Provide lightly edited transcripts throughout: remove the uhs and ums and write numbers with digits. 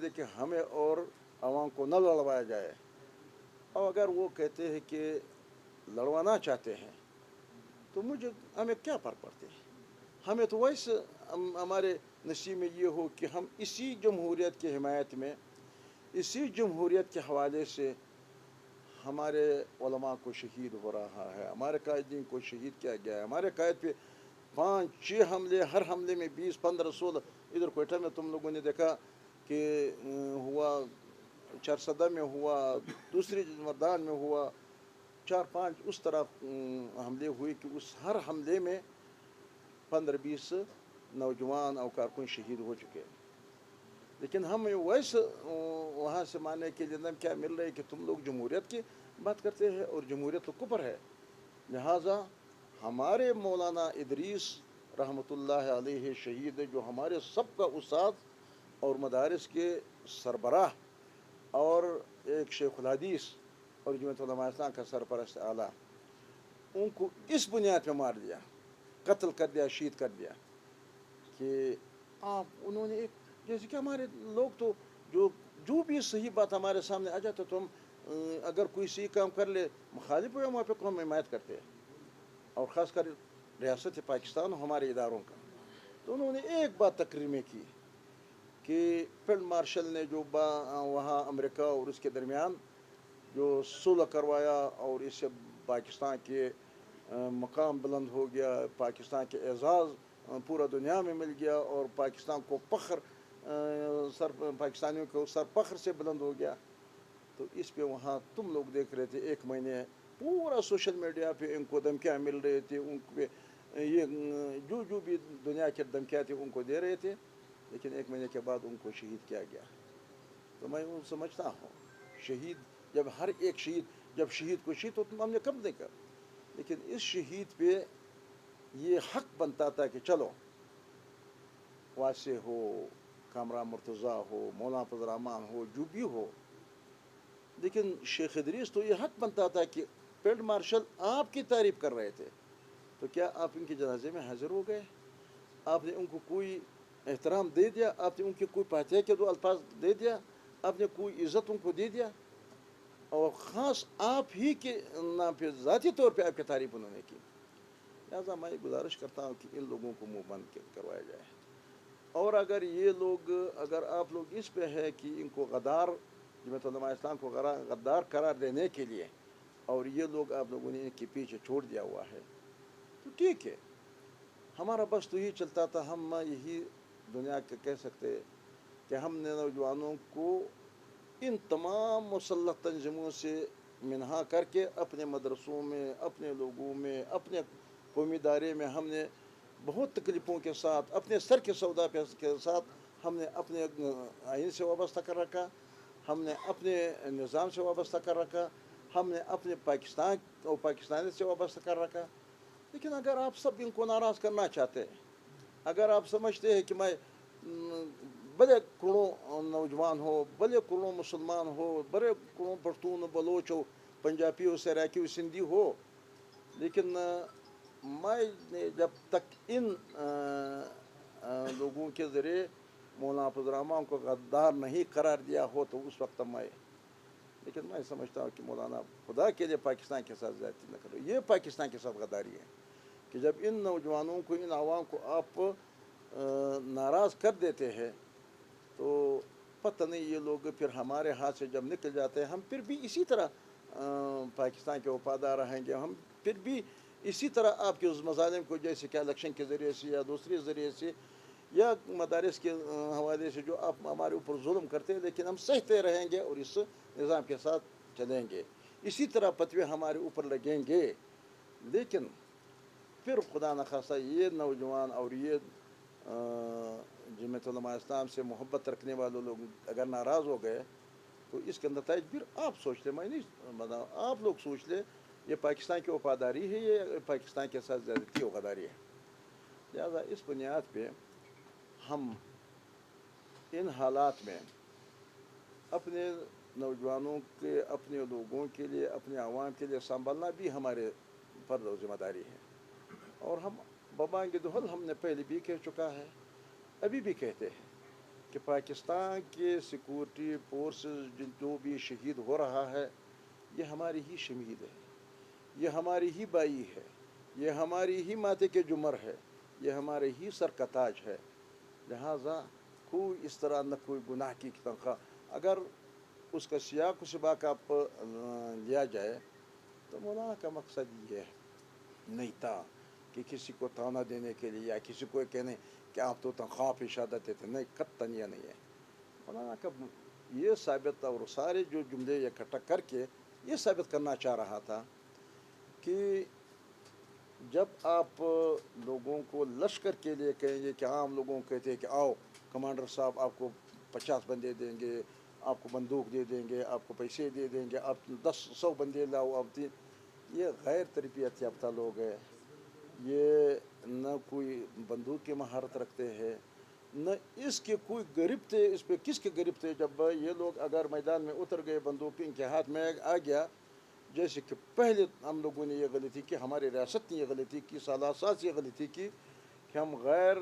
امید ہے کہ ہمیں اور عوام کو نہ لڑوایا جائے، اور اگر وہ کہتے ہیں کہ لڑوانا چاہتے ہیں تو ہمیں کیا فرق پڑتے ہیں؟ ہمیں تو ویسے ہمارے نصیب میں یہ ہو کہ ہم اسی جمہوریت کی حمایت میں، اسی جمہوریت کے حوالے سے ہمارے علماء کو شہید ہو رہا ہے، ہمارے قائدین کو شہید کیا گیا ہے، ہمارے قائد پہ 5-6 حملے، ہر حملے میں 20-15-16، ادھر کوئٹہ میں تم لوگوں نے دیکھا کہ ہوا، چرسدہ میں ہوا، دوسری مردان میں ہوا، 4-5 اس طرح حملے ہوئے کہ اس ہر حملے میں 15-20 نوجوان اور کارکن شہید ہو چکے. لیکن ہم ویسے وہاں سے ماننے کے لیے کیا مل رہا ہے کہ تم لوگ جمہوریت کی بات کرتے ہیں اور جمہوریت تو کفر ہے. لہٰذا ہمارے مولانا ادریس رحمۃ اللہ علیہ شہید، جو ہمارے سب کا استاد اور مدارس کے سربراہ اور ایک شیخ الحدیث اور جمعیت علماء اسلام کا سرپرست اعلیٰ، ان کو اس بنیاد پہ مار دیا، قتل کر دیا، شہید کر دیا کہ انہوں نے ایک، جیسے کہ ہمارے لوگ تو جو بھی صحیح بات ہمارے سامنے آ جاتا تو ہم اگر کوئی صحیح کام کر لے مخالف ہوئے وہاں پہ ہم حمایت کرتے ہیں، اور خاص کر ریاست پاکستان ہمارے اداروں کا. تو انہوں نے ایک بات تقریر میں کی کہ فیلڈ مارشل نے جو وہاں امریکہ اور اس کے درمیان جو صلح کروایا، اور اس سے پاکستان کے مقام بلند ہو گیا، پاکستان کے اعزاز پورا دنیا میں مل گیا، اور پاکستان کو فخر، پاکستانیوں کو سر فخر سے بلند ہو گیا. تو اس پہ وہاں تم لوگ دیکھ رہے تھے ایک مہینے پورا سوشل میڈیا پہ ان کو دھمکیاں مل رہی تھی، ان پہ یہ جو بھی دنیا کے دھمکیاں تھیں ان کو دے رہے تھے، لیکن ایک مہینے کے بعد ان کو شہید کیا گیا. تو میں سمجھتا ہوں شہید، جب ہر ایک شہید، جب شہید کو شہید تو ہم نے کب دیکھا، لیکن اس شہید پہ یہ حق بنتا تھا کہ چلو واسع ہو، کامران مرتضیٰ ہو، مولانا فضل الرحمان ہو، جو بھی ہو، لیکن شیخ ادریس تو یہ حق بنتا تھا کہ فیلڈ مارشل آپ کی تعریف کر رہے تھے تو کیا آپ ان کے جنازے میں حاضر ہو گئے؟ آپ نے ان کو کوئی احترام دے دیا؟ آپ نے ان کے کوئی فاتحہ کے 2 الفاظ دے دیا؟ آپ نے کوئی عزت ان کو دے دیا؟ اور خاص آپ ہی کے نام پہ ذاتی طور پہ آپ کی تعریف انہوں نے کی. لہٰذا میں گزارش کرتا ہوں کہ ان لوگوں کو منہ بند کروایا جائے. اور اگر آپ لوگ اس پہ ہے کہ ان کو غدار، جمعیت علماء اسلام کو غدار قرار دینے کے لیے، اور یہ لوگ آپ لوگوں نے ان کے پیچھے چھوڑ دیا ہوا ہے، تو ٹھیک ہے، ہمارا بس تو یہی چلتا تھا. ہم یہی دنیا کے کہہ سکتے کہ ہم نے نوجوانوں کو ان تمام مسلح تنظیموں سے منہا کر کے اپنے مدرسوں میں، اپنے لوگوں میں، اپنے قومی دائرے میں ہم نے بہت تکلیفوں کے ساتھ، اپنے سر کے سودا کے ساتھ ہم نے اپنے آئین سے وابستہ کر رکھا، ہم نے اپنے نظام سے وابستہ کر رکھا، ہم نے اپنے پاکستان اور پاکستانی سے وابستہ کر رکھا. لیکن اگر آپ سب ان کو ناراض کرنا چاہتے ہیں، اگر آپ سمجھتے ہیں کہ میں بڑے کروڑوں نوجوان ہو، بڑے کروڑوں مسلمان ہو، بڑے کروڑوں پختون، بلوچ ہو، پنجابی ہو، سراکی ہو، سندھی ہو، لیکن میں جب تک ان لوگوں کے ذریعے مولانا فضل الرحمان کو غدار نہیں قرار دیا ہو تو اس وقت لیکن میں سمجھتا ہوں کہ مولانا خدا کے لیے پاکستان کے ساتھ زیادتی نہ کرو. یہ پاکستان کے ساتھ غداری ہے کہ جب ان نوجوانوں کو، ان عوام کو آپ ناراض کر دیتے ہیں تو پتہ نہیں یہ لوگ پھر ہمارے ہاتھ سے جب نکل جاتے ہیں، ہم پھر بھی اسی طرح پاکستان کے وفادار رہیں گے. ہم پھر بھی اسی طرح آپ کے اس مظالم کو، جیسے کہ الیکشن کے ذریعے سے یا دوسرے ذریعے سے یا مدارس کے حوالے سے جو آپ ہمارے اوپر ظلم کرتے ہیں، لیکن ہم سہتے رہیں گے اور اس نظام کے ساتھ چلیں گے. اسی طرح فتوے ہمارے اوپر لگیں گے. لیکن پھر خدا نخواستہ یہ نوجوان اور یہ جمعیت علماء اسلام سے محبت رکھنے والے لوگ اگر ناراض ہو گئے تو اس کے نتائج پھر آپ سوچ لیں، میں نہیں بتاؤں، آپ لوگ سوچ لیں یہ پاکستان کی وفاداری ہے، یہ پاکستان کے ساتھ زیادتی وفاداری ہے. لہٰذا اس بنیاد پہ ہم ان حالات میں اپنے نوجوانوں کے، اپنے لوگوں کے لیے، اپنے عوام کے لیے سنبھلنا بھی ہمارے فرض و ذمہ داری ہے. اور ہم ببانگ دہل ہم نے پہلے بھی کہہ چکا ہے، ابھی بھی کہتے ہیں کہ پاکستان کے سیکورٹی فورسز جو بھی شہید ہو رہا ہے یہ ہماری ہی شہید ہے، یہ ہماری ہی بائی ہے، یہ ہماری ہی ماتھے کے جمر ہے، یہ ہمارے ہی سر کا تاج ہے. لہٰذا کوئی اس طرح نہ کوئی گناہ کی تنخواہ اگر اس کا سیاق و سباق آپ لیا جائے تو مولانا کا مقصد یہ نہیں تھا کہ کسی کو تانا دینے کے لیے یا کسی کو کہنے کہ آپ تو تنخواہ پہ شہادت دیتے، نہیں، قطعاً یہ نہیں ہے. مولانا کا یہ ثابت اور سارے جو جملے اکٹھا کر کے یہ ثابت کرنا چاہ رہا تھا کہ جب آپ لوگوں کو لشکر کے لیے کہیں گے کہ عام لوگوں کو کہتے ہیں کہ آؤ کمانڈر صاحب آپ کو 50 بندے دیں گے، آپ کو بندوق دے دیں گے، آپ کو پیسے دے دیں گے، آپ 100 بندے لاؤ، آپ یہ غیر تربیت یافتہ لوگ ہیں. یہ نہ کوئی بندوق کی مہارت رکھتے ہیں، نہ اس کے کوئی غریب تھے. اس پہ کس کے غریب تھے جب یہ لوگ اگر میدان میں اتر گئے، بندوق ان کے ہاتھ میں آ گیا. جیسے کہ پہلے ہم لوگوں نے یہ غلطی کی، ہماری ریاست نے یہ غلطی کی، سالاساس یہ غلطی کی کہ ہم غیر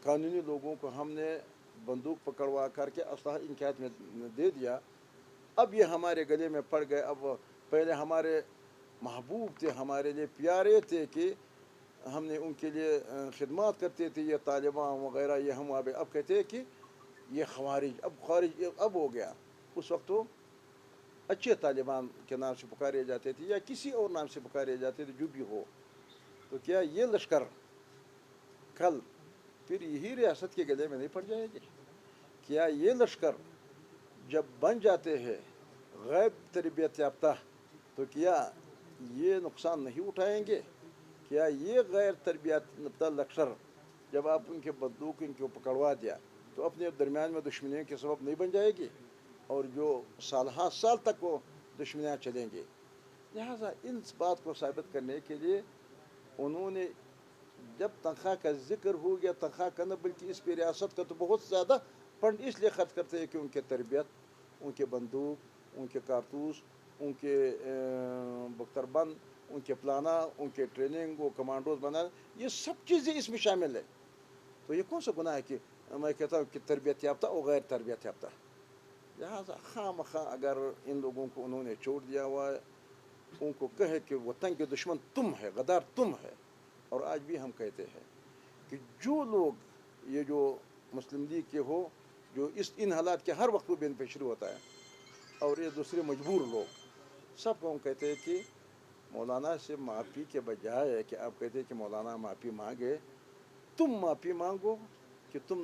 قانونی لوگوں کو ہم نے بندوق پکڑوا کر کے اسلحہ ان کے ہاتھ میں دے دیا. اب یہ ہمارے گلے میں پڑ گئے. اب پہلے ہمارے محبوب تھے، ہمارے لیے پیارے تھے کہ ہم نے ان کے لیے خدمات کرتے تھے، یہ طالبان وغیرہ، یہ ہم اب کہتے ہیں کہ یہ خوارج اب ہو گیا. اس وقت تو اچھے طالبان کے نام سے پکارے جاتے تھے یا کسی اور نام سے پکارے جاتے تھے، جو بھی ہو. تو کیا یہ لشکر کل پھر یہی ریاست کے گلے میں نہیں پڑ جائے گی؟ کیا یہ لشکر جب بن جاتے ہیں غیر تربیت یافتہ تو کیا یہ نقصان نہیں اٹھائیں گے؟ کیا یہ غیر تربیت یافتہ لشکر جب آپ ان کے بندوق ان کو پکڑوا دیا تو اپنے درمیان میں دشمنیوں کے سبب نہیں بن جائے گی؟ اور جو سال تک وہ دشمنیاں چلیں گے. لہٰذا اس بات کو ثابت کرنے کے لیے انہوں نے جب تنخواہ کا ذکر ہو گیا، تنخواہ کا نہ بلکہ اس پہ ریاست کا تو بہت زیادہ فنڈ اس لیے خرچ کرتے ہیں کہ ان کے تربیت، ان کے بندوق، ان کے کارتوس، ان کے بختر بند، ان کے پلانا، ان کے ٹریننگ، وہ کمانڈوز بنانا، یہ سب چیزیں اس میں شامل ہے. تو یہ کون سا گناہ ہے کہ میں کہتا ہوں کہ تربیت یافتہ اور غیر تربیت یافتہ؟ لہٰذا خواہ مخواہ اگر ان لوگوں کو انہوں نے چھوڑ دیا ہوا ہے، ان کو کہے کہ وطن کے دشمن تم ہے، غدار تم ہے. اور آج بھی ہم کہتے ہیں کہ جو لوگ یہ جو مسلم لیگ کے ہو، جو ان حالات کے ہر وقت کو بینیفیشری ہوتا ہے، اور یہ دوسرے مجبور لوگ، سب کو ہم کہتے ہیں کہ مولانا سے معافی کے بجائے کہ آپ کہتے ہیں کہ مولانا معافی مانگے، تم معافی مانگو کہ تم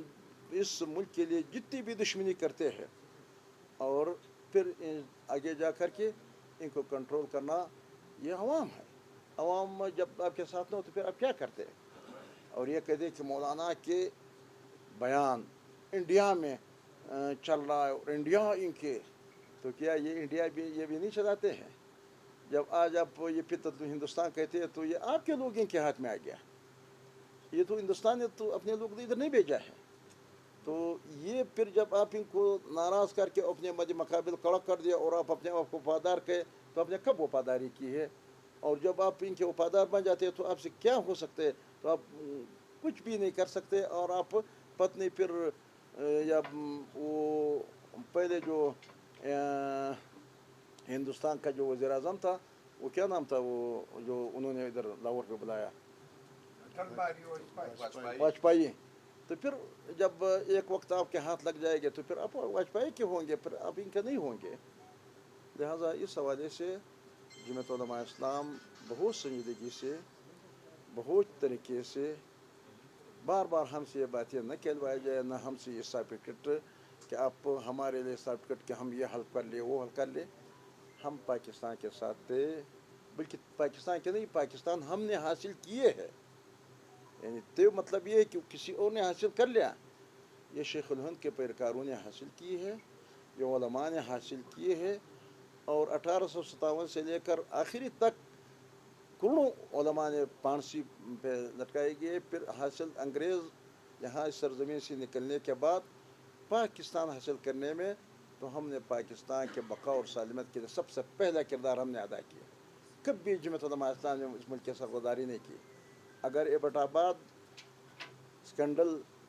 اس ملک کے لیے جتنی بھی دشمنی کرتے ہیں، اور پھر آگے جا کر کے ان کو کنٹرول کرنا یہ عوام ہے. عوام جب آپ کے ساتھ نہ ہو تو پھر آپ کیا کرتے ہیں؟ اور یہ کہتے کہ مولانا کے بیان انڈیا میں چل رہا ہے اور انڈیا ان کے، تو کیا یہ انڈیا بھی یہ بھی نہیں چلاتے ہیں؟ جب آج آپ یہ فطرت ہندوستان کہتے ہیں تو یہ آپ کے لوگ ان کے ہاتھ میں آ گیا. یہ تو ہندوستان نے تو اپنے لوگ ادھر نہیں بھیجا ہے. تو یہ پھر جب آپ ان کو ناراض کر کے اپنے مد مقابل کڑا کر دیا اور آپ اپنے آپ کو وفادار کہے تو آپ نے کب وفاداری کی ہے؟ اور جب آپ ان کے وفادار بن جاتے ہیں تو آپ سے کیا ہو سکتے ہیں؟ تو آپ کچھ بھی نہیں کر سکتے. اور آپ پتنی پھر یا وہ پہلے جو ہندوستان کا جو وزیر اعظم تھا، وہ کیا نام تھا وہ جو انہوں نے ادھر لاہور پہ بلایا، واجپئی. تو پھر جب ایک وقت آپ کے ہاتھ لگ جائے گے تو پھر آپ واجپئی کے ہوں گے، پھر آپ ان کے نہیں ہوں گے. لہٰذا اس حوالے سے جمعیت علماء اسلام بہت سنجیدگی سے، بہت طریقے سے بار بار ہم سے یہ باتیں نہ کہلوائی جائے، نہ ہم سے یہ سرٹیفکیٹ کہ آپ ہمارے لیے سرٹیفکیٹ کہ ہم یہ حل کر لیں وہ حل کر لیں. ہم پاکستان کے ساتھ تھے، بلکہ پاکستان کے نہیں، پاکستان ہم نے حاصل کیے ہیں. یعنی تو مطلب یہ ہے کہ کسی اور نے حاصل کر لیا. یہ شیخ الہند کے پیروکاروں نے حاصل کی ہے، یہ علماء نے حاصل کیے ہیں. اور 1857 سے لے کر آخری تک کروڑوں علماء نے پھانسی پہ لٹکائے گئے. پھر حاصل انگریز یہاں اس سرزمین سے نکلنے کے بعد پاکستان حاصل کرنے میں، تو ہم نے پاکستان کے بقا اور سالمیت کے لیے سب سے پہلا کردار ہم نے ادا کیا. کبھی جمعیت علماء اسلام نے اس ملک کی سربرداری نہیں کی. اگر ایبٹ آباد اسکینڈل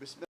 بسم